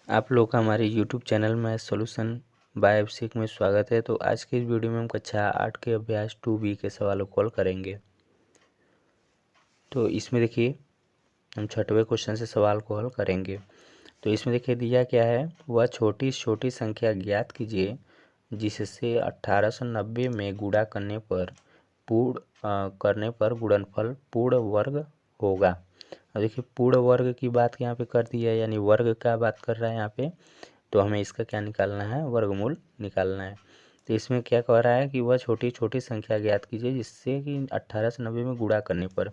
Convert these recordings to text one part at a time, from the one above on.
आप लोग का हमारे YouTube चैनल में सॉल्यूशन बाय अभिषेक में स्वागत है। तो आज की इस वीडियो में हम कक्षा 8 के अभ्यास 2B के सवालों को हल करेंगे। तो इसमें देखिए हम छठवें क्वेश्चन से सवाल को हल करेंगे। तो इसमें देखिए दिया क्या है, वह छोटी छोटी संख्या ज्ञात कीजिए जिससे 1890 में गुणा करने पर गुणनफल पूर्ण वर्ग होगा। अब देखिए पूर्ण वर्ग की बात यहाँ पे कर दी है, यानी वर्ग का बात कर रहा है यहाँ पे। तो हमें इसका क्या निकालना है, वर्गमूल निकालना है। तो इसमें क्या कह रहा है कि वह छोटी छोटी संख्या ज्ञात कीजिए जिससे कि 1890 में गुणा करने पर।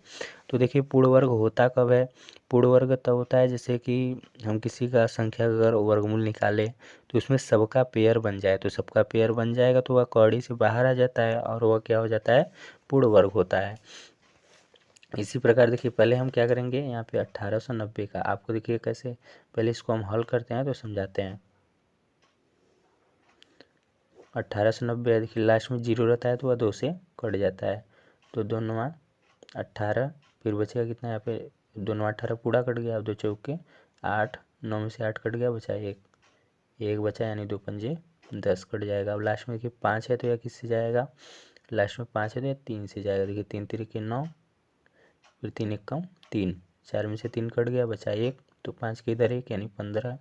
तो देखिए पूर्ण वर्ग होता कब है, पूर्ण वर्ग तब होता है जैसे कि हम किसी का संख्या अगर वर्गमूल निकाले तो उसमें सबका पेयर बन जाए। तो सबका पेयर बन जाएगा तो वह कौड़ी से बाहर आ जाता है और वह क्या हो जाता है, पूर्ण वर्ग होता है। इसी प्रकार देखिए पहले हम क्या करेंगे, यहाँ पे 1890 का आपको देखिए कैसे, पहले इसको हम हल करते हैं तो समझाते हैं। 1890 देखिए लास्ट में जीरो रहता है तो वह 2 से कट जाता है। तो 2 9 18, फिर बचेगा कितना यहाँ पे, 2 9 18 पूरा कट गया। अब 2 चौके 8, 9 में से 8 कट गया, बचा एक बचा, यानी 2 पंजे 10 कट जाएगा। अब लास्ट में देखिए 5 है तो यह किससे जाएगा, लास्ट में 5 है तो यह 3 से जाएगा। देखिए 3 तिरिके 9, फिर 3 एकम 3, 4 में से 3 कट गया, बचा 1, तो 5 के इधर 1 यानी 15,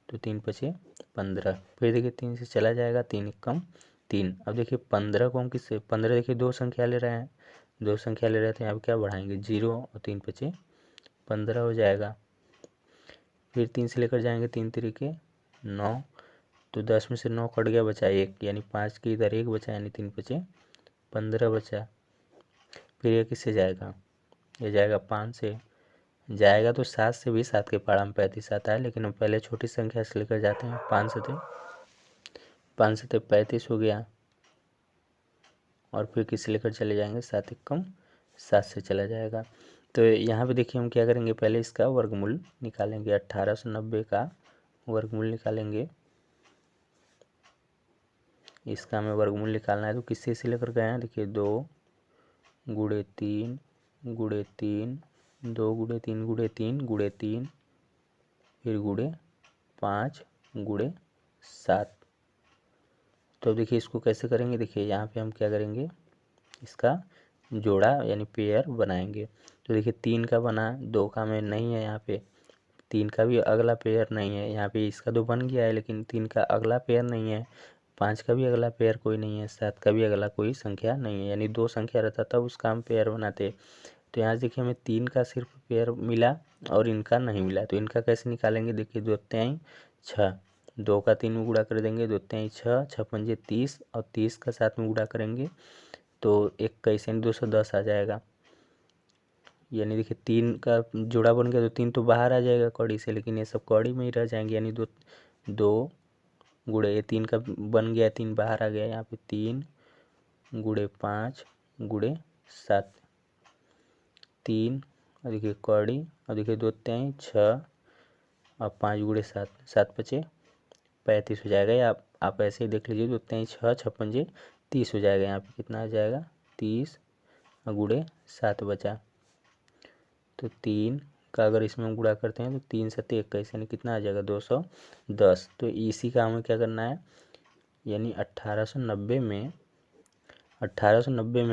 तो 3 पचे 15। फिर देखिए 3 से चला जाएगा, 3 एकम 3। अब देखिए 15 को हम किससे, 15 देखिए दो संख्या ले रहे हैं, दो संख्या ले रहे थे, यहाँ पे क्या बढ़ाएंगे 0 और 3 पचे 15 हो जाएगा। फिर 3 से लेकर जाएंगे, 3 तिरिके 9, तो 10 में से 9 कट गया, बचा 1, यानी 5 के इधर 1 बचा, यानी 3 पचे 15 बचा। फिर ये किससे जाएगा, ये जाएगा 5 से, जाएगा तो 7 से भी, 7 के पारा में 35 आता है, लेकिन हम पहले छोटी संख्या से लेकर जाते हैं। 5 से 35 हो गया, और फिर किसे लेकर चले जाएंगे, 7 एकम 7 से चला जाएगा। तो यहाँ पे देखिए हम क्या करेंगे, पहले इसका वर्गमूल निकालेंगे, 1890 का वर्गमूल निकालेंगे। इसका हमें वर्गमूल निकालना है तो किससे से लेकर गए हैं, देखिए 2 गुणे 3 गुणे 3, 2 गुणे 3 गुणे 3 गुणे 3, फिर गुणे 5 गुणे 7। तो अब देखिए इसको कैसे करेंगे, देखिए यहाँ पे हम क्या करेंगे, इसका जोड़ा यानी पेयर बनाएंगे। तो देखिए 3 का बना, 2 का में नहीं है, यहाँ पे 3 का भी अगला पेयर नहीं है, यहाँ पे इसका तो बन गया है लेकिन 3 का अगला पेयर नहीं है, 5 का भी अगला पेयर कोई नहीं है, 7 का भी अगला कोई संख्या नहीं है, यानी 2 संख्या रहता तब उसका हम पेयर बनाते। तो यहाँ देखिए हमें 3 का सिर्फ पेयर मिला और इनका नहीं मिला, तो इनका कैसे निकालेंगे, देखिए 2 तिहाई 6, 2 का 3 में गुणा कर देंगे, 2 तिहाई 6, 6 पंजे 30, और 30 का 7 में गुणा करेंगे तो 21 यानी 210 आ जाएगा। यानी देखिए 3 का जोड़ा बन गया तो 3 तो बाहर आ जाएगा कौड़ी से, लेकिन ये सब कौड़ी में ही रह जाएंगे, यानी 2 गुणे, ये 3 का बन गया, 3 बाहर आ गया, यहाँ पे 3 गुणे 5 गुणे 7, 3 और देखिए कौड़ी, और देखिए 2 तिहाई 6 और 5 गुणे 7, 7 पचे 35 हो जाएगा। या आप ऐसे ही देख लीजिए, 2 तिहाई 6, 6 पंजे 30 हो जाएगा। यहाँ पे कितना आ जाएगा, 30 और गुणे 7 बचा, तो 3 का अगर इसमें हम गुणा करते हैं तो 3 7 21, यानी कितना आ जाएगा 210। तो इसी का हमें क्या करना है, यानी 1890 में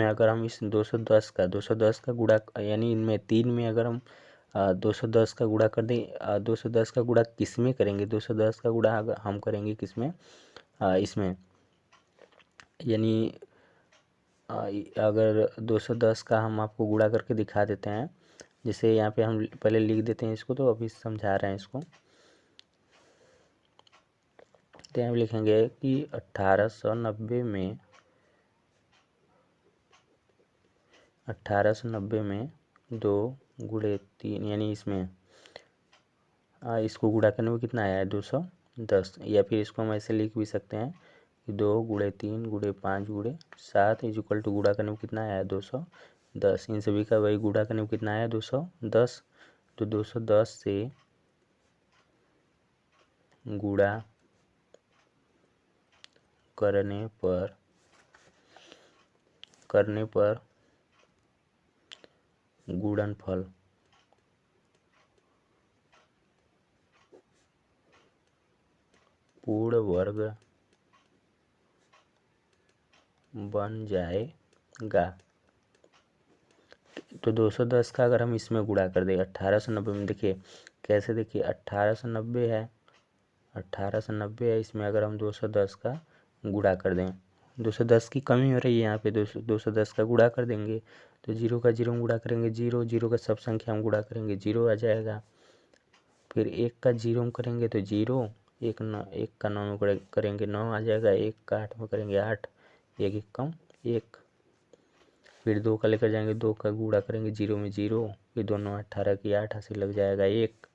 अगर हम इस 210 का गुणा, यानी इनमें 3 में अगर हम 210 का गुणा कर दें, 210 का गुणा किस में करेंगे, 210 का गुणा अगर हम करेंगे किस में, इसमें, यानी अगर 210 का हम आपको गुणा करके दिखा देते हैं, जैसे यहाँ पे हम पहले लिख देते हैं इसको, तो अभी समझा रहे हैं इसको। तो यहाँ लिखेंगे कि 1890 में 2 गुणे 3, यानी इसमें इसको गुणा करने में कितना आया है, 210। या फिर इसको हम ऐसे लिख भी सकते हैं कि 2 गुणे 3 गुणे 5 गुणे 7 इज इक्वल टू, गुणा करने में कितना आया है, 210। इन सभी का वही गुणा करने में कितना आया है, 210। तो 210 से गुणा करने पर गुणनफल पूर्ण वर्ग बन जाएगा। तो 210 का अगर हम इसमें गुणा कर दें 1890 में, देखिए कैसे, देखिए 1890 है, 1890 है, इसमें अगर हम 210 का गुणा कर दें, 210 की कमी हो रही है यहाँ पे, 210 का गुणा कर देंगे तो जीरो का जीरो गुणा करेंगे जीरो, जीरो का सब संख्या हम गुणा करेंगे जीरो आ जाएगा। फिर एक का जीरो में करेंगे तो जीरो, एक का 9 में करेंगे 9 आ जाएगा, एक का 8 में करेंगे 8, एक एक कम एक। फिर 2 का लेकर जाएंगे, 2 का गुणा करेंगे जीरो में जीरो, फिर दोनों 18 की 8 हासिल लग जाएगा एक।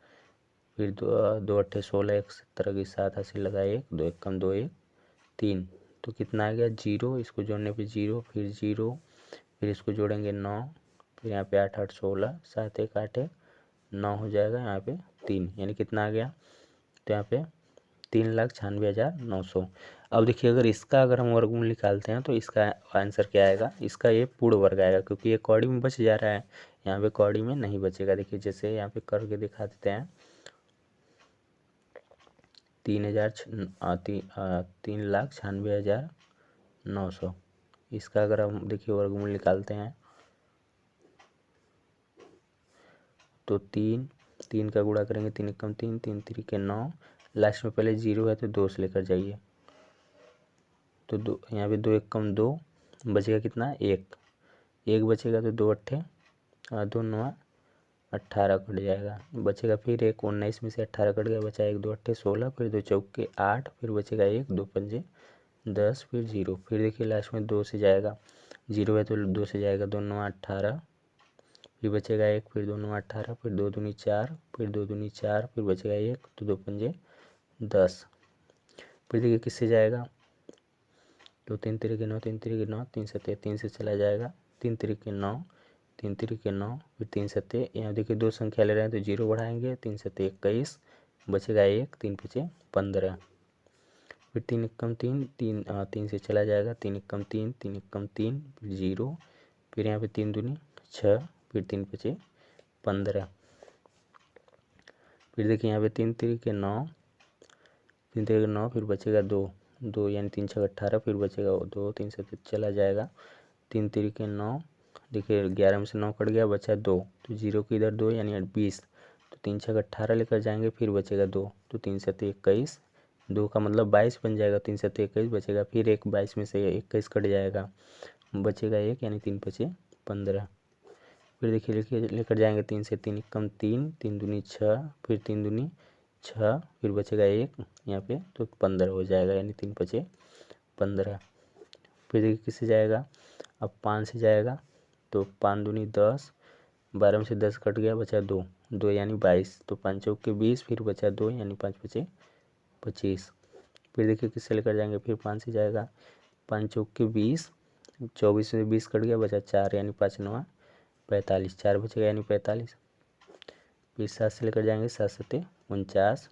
फिर दो अट्ठे 16, 1 17 की 7 हासिल लगा एक, 2 एक कम 2 1 3। तो कितना आ गया जीरो, इसको जोड़ने पे जीरो, फिर जीरो, फिर इसको जोड़ेंगे 9, फिर यहाँ पे 8 8 16, 7 1 8 1 9 हो जाएगा, यहाँ पे 3, यानी कितना आ गया, तो यहाँ पे 3,96,900। अब देखिए अगर हम वर्गमूल निकालते हैं तो इसका आंसर क्या आएगा, इसका ये पूर्ण वर्ग आएगा, क्योंकि ये कौड़ी में बच जा रहा है, यहाँ पे कौड़ी में नहीं बचेगा। देखिए जैसे यहाँ पे करके दिखा देते हैं, 3,96,900, इसका अगर हम देखिए वर्गमूल निकालते हैं तो 3 का गुणा करेंगे, 3 एक कम 3, 3 3 के 9, लास्ट में पहले जीरो है तो 2 से लेकर जाइए, तो दो यहाँ पे 2 एक कम 2, बचेगा कितना, एक बचेगा, तो 2 अट्ठे 2 9 18 कट जाएगा, बचेगा फिर एक, 19 में से 18 कट गया, बचा 1 2 अट्ठे 16, फिर 2 चौके 8, फिर बचेगा 1 2 पंजे 10, फिर जीरो, फिर देखिए लास्ट में 2 से जाएगा, जीरो है तो 2 से जाएगा, 2 9 18, फिर बचेगा 1, फिर 2 9 18, फिर 2 दूनी 4, फिर 2 दूनी 4, फिर बचेगा 1, तो 2 पंजे 10, फिर देखिए किससे जाएगा, तो 3 3 के 9, 3 3 के 9, 3 7 3 से चला जाएगा, 3 3 के 9, 3 3 के 9, फिर 3 7, यहाँ देखिए दो संख्या ले रहे हैं तो जीरो बढ़ाएंगे, 3 7 21, बचेगा 1, 3 5 15, फिर 3 एक कम 3, 3 से चला जाएगा, 3 एक कम 3, 3 एक कम 3, फिर जीरो, फिर यहाँ पे 3 दूनी 6, फिर 3 5 15, फिर देखिए यहाँ पे 3 3 के 9, 3 3 के 9, फिर बचेगा 2 यानी 3 6 18, फिर बचेगा 2, 3 से चला जाएगा, 3 3 के 9, देखिए 11 में से 9 कट गया, बचा 2, तो जीरो की इधर 2 यानी 20, तो 3 6 18 लेकर जाएंगे, फिर बचेगा 2, तो 3 7 21, 2 का मतलब 22 बन जाएगा, 3 7 21 बचेगा, फिर एक 22 में से 21 कट जाएगा, बचेगा 1 यानी 3 5 15, फिर देखिए लेकर जाएंगे 3 से 3 कम 3, 3 दूनी 6, फिर 3 दूनी 6, फिर बचेगा 1 यहाँ पे, तो 15 हो जाएगा, यानी 3 5 15, फिर देखिए किससे जाएगा, अब 5 से जाएगा, तो 5 दूनी 10, 12 में से 10 कट गया, बचा 2 यानी 22, तो 5 चौके 20, फिर बचा 2 यानी 5 5 25, फिर देखिए किससे लेकर जाएंगे, फिर 5 से जाएगा, 5 चौके 20, 24 में 20 कट गया, बचा 4 यानी 5 9 45, 4 बचेगा यानी 45, फिर 7 से लेकर जाएंगे, 7 7 49,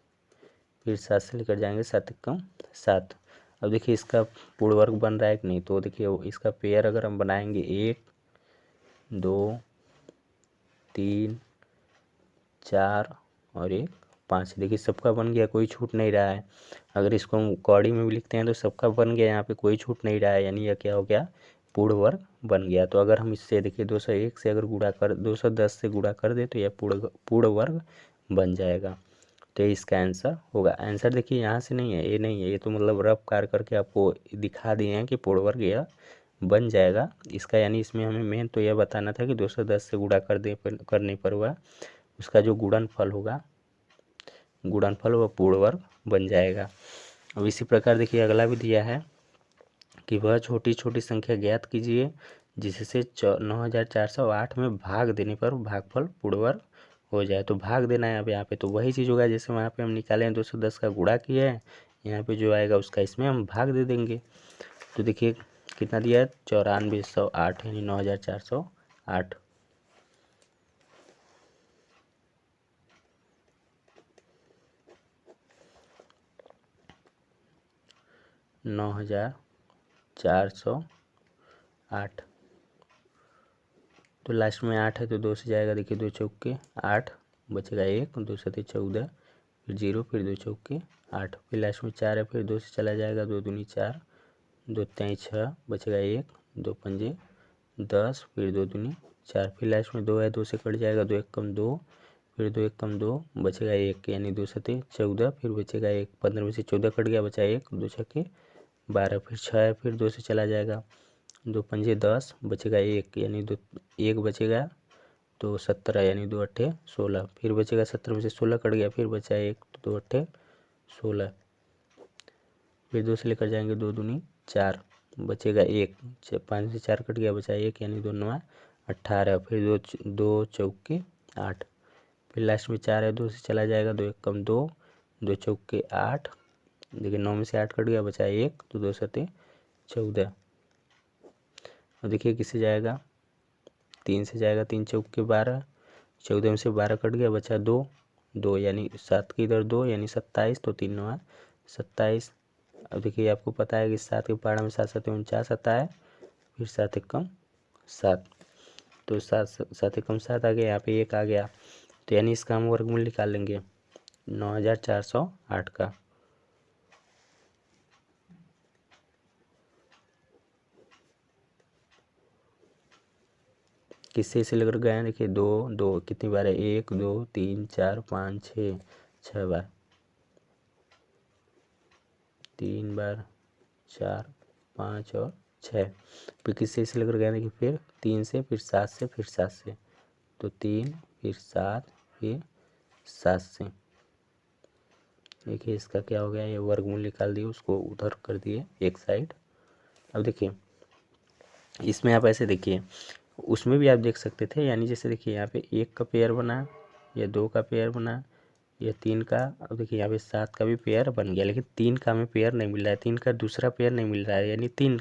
फिर 7 से लेकर जाएंगे, 7 कम 7। अब देखिए इसका पूर्ण वर्ग बन रहा है कि नहीं, तो देखिए इसका पेयर अगर हम बनाएंगे 1 2 3 4 और 1 5, देखिए सबका बन गया, कोई छूट नहीं रहा है। अगर इसको हम कौड़ी में भी लिखते हैं तो सबका बन गया, यहाँ पे कोई छूट नहीं रहा है, यानी यह क्या हो गया, पूर्ण वर्ग बन गया। तो अगर हम इससे देखिए 201 से अगर गुणा कर 210 से गुणा कर दे तो यह पूर्ण वर्ग बन जाएगा। तो इसका आंसर होगा। आंसर देखिए यहाँ से नहीं है, ये नहीं है, ये तो मतलब रफ कार करके आपको दिखा दिए हैं कि पूर्ण वर्ग यह बन जाएगा इसका, यानी इसमें हमें मेन तो यह बताना था कि 210 से गुणा करने पर वह उसका जो गुणनफल होगा, गुणनफल वह पूर्ण वर्ग बन जाएगा। अब इसी प्रकार देखिए अगला भी दिया है कि वह छोटी छोटी संख्या ज्ञात कीजिए जिससे 9408 में भाग देने पर भागफल पूर्ण वर्ग हो जाए। तो भाग देना है अब यहाँ पे, तो वही चीज़ होगा जैसे वहाँ पे हम निकाले हैं 210 का गुणा किया है, यहाँ पे जो आएगा उसका इसमें हम भाग दे देंगे। तो देखिए कितना दिया है, 9408 यानी 9408। 9408, तो लास्ट में 8 है तो 2 से जाएगा, देखिए 2 चौके 8, बचेगा 1, 2 7 14, फिर 0, फिर 2 चौके 8, फिर लास्ट में 4 है, फिर 2 से चला जाएगा, 2 दूनी 4, 2 तेई 6, बचेगा 1, 2 पंजे 10, फिर 2 दूनी 4, फिर लास्ट में 2 है, 2 से कट जाएगा, 2 एक कम 2, फिर 2 एक कम 2, बचेगा 1, यानी 2 सते 14, फिर बचेगा 1, 15 में से 14 कट गया, बचा 1, 2 छक्के 12, फिर 6 है, फिर 2 से चला जाएगा, 2 पंजे 10, बचेगा 1, यानी 2 1 बचेगा, तो 17, यानी 2 अट्ठे 16, फिर बचेगा 17 में से 16 कट गया, फिर बचा 1, तो 2 अट्ठे 16, फिर 2 से लेकर जाएंगे, 2 दूनी 4, बचेगा 1, 5 से 4 कट गया, बचा 1, यानी 2 9 18, फिर 2 चौके 8, फिर लास्ट में 4 है, 2 से चला जाएगा, 2 एक कम 2, 2 चौके 8, देखिए 9 में से 8 कट गया, बचा 1, तो 2 सते 14, और देखिए किससे जाएगा, 3 से जाएगा, 3 चौके 12, 14 में से 12 कट गया, बचा 2, 2 यानी 7 के इधर 2, यानी 27, तो 3 9 27। अब देखिए आपको पता है कि 7 के पहाड़ा में 7 7 49 आता है, फिर 7 एकम 7, तो 7 एकम 7 आ गया, यहाँ पे 1 आ गया, तो यानी इसका हम वर्गमूल निकाल लेंगे 9408 का। किससे इसे लेकर गए हैं, देखिए 2 2 कितनी बार है, 1 2 3 4 5 6 बार, 3 बार 4 5 और 6, फिर किससे इसे लेकर गए हैं, देखिए फिर 3 से, फिर 7 से, फिर 7 से, तो 3 फिर 7 फिर 7 से, देखिए इसका क्या हो गया, ये वर्गमूल निकाल दिए, उसको उधर कर दिए एक साइड। अब देखिए इसमें आप ऐसे देखिए, उसमें भी आप देख सकते थे, यानी जैसे देखिए यहाँ पे 1 का पेयर बना, या 2 का पेयर बना, या 3 का, अब देखिए यहाँ पे 7 का भी पेयर बन गया, लेकिन 3 का हमें पेयर नहीं मिल रहा है, 3 का दूसरा पेयर नहीं मिल रहा है, यानी 3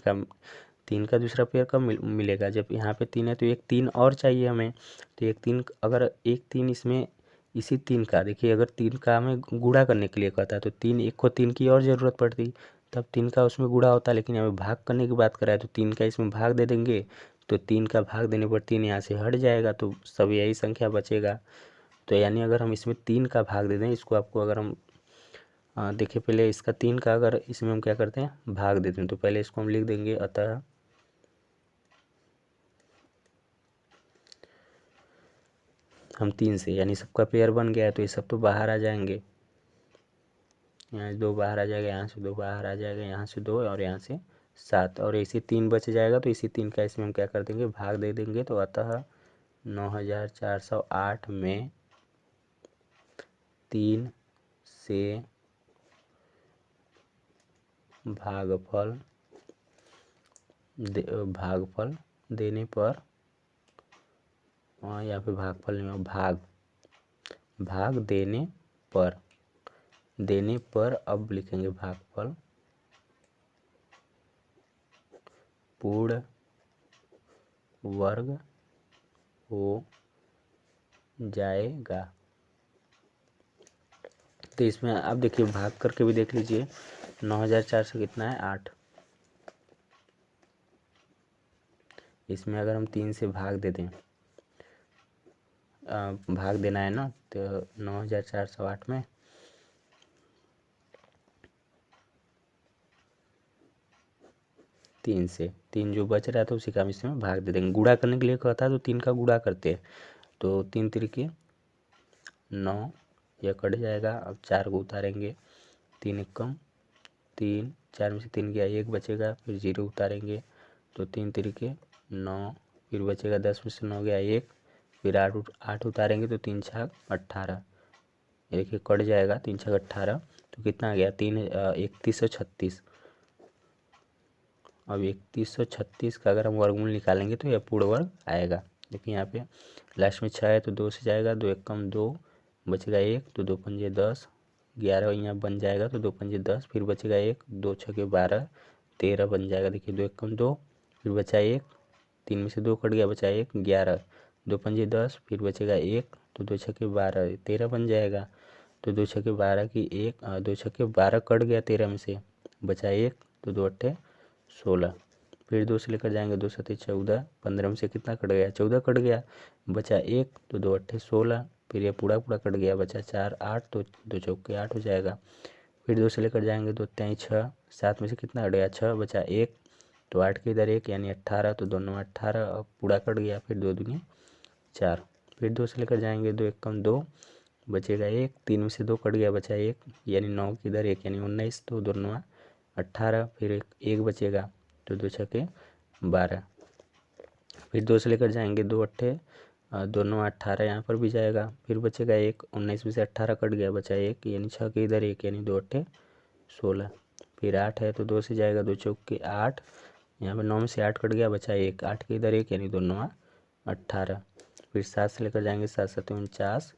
का दूसरा पेयर कब मिलेगा, जब यहाँ पे 3 है, तो एक 3 और चाहिए हमें, तो एक 3, अगर एक 3 इसमें इसी 3 का, देखिए अगर 3 का हमें गुणा करने के लिए कहता है, तो 3 एक को 3 की और ज़रूरत पड़ती, तब 3 का उसमें गुणा होता, लेकिन हमें भाग करने की बात कराए, तो 3 का इसमें भाग दे देंगे, तो 3 का भाग देने पर 3 यहाँ से हट जाएगा, तो सब यही संख्या बचेगा, तो यानी अगर हम इसमें 3 का भाग दे दें, इसको आपको अगर हम देखिए पहले इसका 3 का अगर इसमें हम क्या करते हैं, भाग देते हैं, तो पहले इसको हम लिख देंगे, अतः हम 3 से, यानी सबका पेयर बन गया है, तो ये सब तो बाहर आ जाएंगे, यहाँ 2 बाहर आ जाएगा, यहाँ से 2 बाहर आ जाएगा, यहाँ से 2 और यहाँ से 7, और इसी 3 बच जाएगा, तो इसी 3 का इसमें हम क्या कर देंगे, भाग दे देंगे, तो अतः 9408 में 3 से भागफल देने पर, यहाँ पे भागफल नहीं, भाग देने पर अब लिखेंगे भागफल पूर्ण वर्ग हो जाएगा। तो इसमें आप देखिए भाग करके भी देख लीजिए, 9400 कितना है, 8, इसमें अगर हम 3 से भाग दे दें, भाग देना है ना, तो 9408 में 3 से 3 जो बच रहा था उसी का हम इसमें भाग दे देंगे, गुणा करने के लिए कहता है तो 3 का गुणा करते हैं, तो 3 तिरके 9, यह कट जाएगा, अब 4 को उतारेंगे, 3 एकम 3, 4 में से 3 गया, 1 बचेगा, फिर 0 उतारेंगे, तो 3 तिरके 9, फिर बचेगा 10 में से 9 गया 1, फिर 8 उतारेंगे, तो 3 छाक 18, देखिए कट जाएगा, 3 छाक 18, तो कितना आ गया, 3136। अब 3136 का अगर हम वर्गमूल निकालेंगे तो यह पूर्ण वर्ग आएगा, देखिए यहाँ पे लास्ट में 6 है, तो 2 से जाएगा, 2 एक कम 2, बचेगा 1, तो 2 पंजे 10, 11 यहाँ बन जाएगा, तो 2 पंजे 10, फिर बचेगा 1, 2 छके 12, 13 बन जाएगा, देखिए 2 एक कम 2, फिर बचा 1, 3 में से 2 कट गया, बचा 1, 11, 2 पंजे 10, फिर बचेगा 1, तो 2 छके 12, 13 बन जाएगा, तो 2 छके 12 की 2 छके 12 कट गया 13 में से, बचा 1, तो 2 अट्ठे 16, फिर 2 से लेकर जाएंगे, 2 सते 14, 15 में से कितना कट गया, 14 कट गया, बचा 1, तो 2 अट्ठे 16, फिर ये पूरा पूरा कट गया, बचा 4 8, तो 2 चौके 8 हो जाएगा। फिर 2 से लेकर जाएंगे 2 3 6, 7 में से कितना कट गया 6, बचा 1, तो 8 के इधर 1 यानी 18, तो दोनों 18 और पूरा कट गया। फिर 2 दूनी 4, फिर 2 से लेकर जाएंगे 2 1 कम 2, बचेगा 1, 3 में से 2 कट गया, बचा 1 यानी 9 के इधर 1 यानी 19, तो दोनों 18, फिर 1 बचेगा, तो 2 छके 12। फिर 2 से लेकर जाएंगे 2 8, दोनों 18 यहाँ पर भी जाएगा, फिर बचेगा 1, 19 में से 18 कट गया, बचा 1 यानी 6 के इधर 1 यानी 2 8 16। फिर 8 है तो 2 से जाएगा, 2 चौके 8, यहाँ पर 9 में से 8 कट गया, बचा 1, 8 के इधर 1 यानी दोनों 18। फिर 7 से लेकर जाएंगे 7 7 49,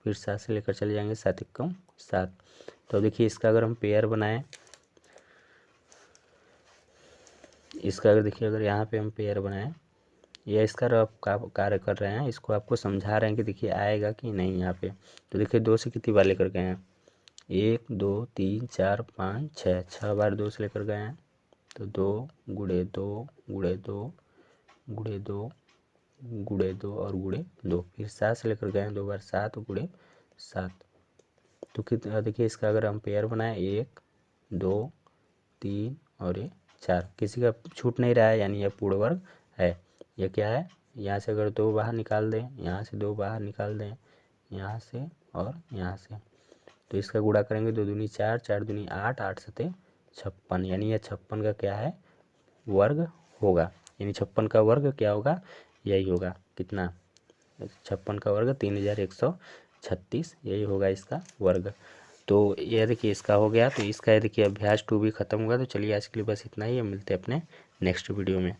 फिर 7 से लेकर चले जाएंगे 7 1 7। तो देखिए इसका अगर हम पेयर बनाएं, इसका अगर देखिए अगर यहाँ पे हम पेयर बनाएं या इसका रफ का कार्य कर रहे हैं, इसको आपको समझा रहे हैं कि देखिए आएगा कि नहीं यहाँ पे। तो देखिए 2 से कितनी बार लेकर गए हैं, 1 2 3 4 5 6, 6 बार 2 से लेकर गए हैं, तो 2 गुणे 2 गुणे 2 गुणे 2 गुणे 2 और गुणे 2। फिर 7 से लेकर गए हैं 2 बार, 7 गुणे 7। तो कितना देखिए इसका अगर हम पेयर बनाएं 1 2 3 और ये 4, किसी का छूट नहीं रहा है यानी यह पूर्ण वर्ग है। यह क्या है, यहाँ से अगर 2 बाहर निकाल दें, यहाँ से 2 बाहर निकाल दें, यहाँ से और यहाँ से, तो इसका गुणा करेंगे 2 दूनी 4 4 दूनी 8 8 सते 56, यानी यह 56 का क्या है वर्ग होगा। यानी 56 का वर्ग क्या होगा, यही होगा, कितना 56 का वर्ग 3136, यही होगा इसका वर्ग। तो यह देखिए इसका हो गया। तो इसका देखिए अभ्यास 2 भी खत्म होगा। तो चलिए आज के लिए बस इतना ही, मिलते हैं अपने नेक्स्ट वीडियो में।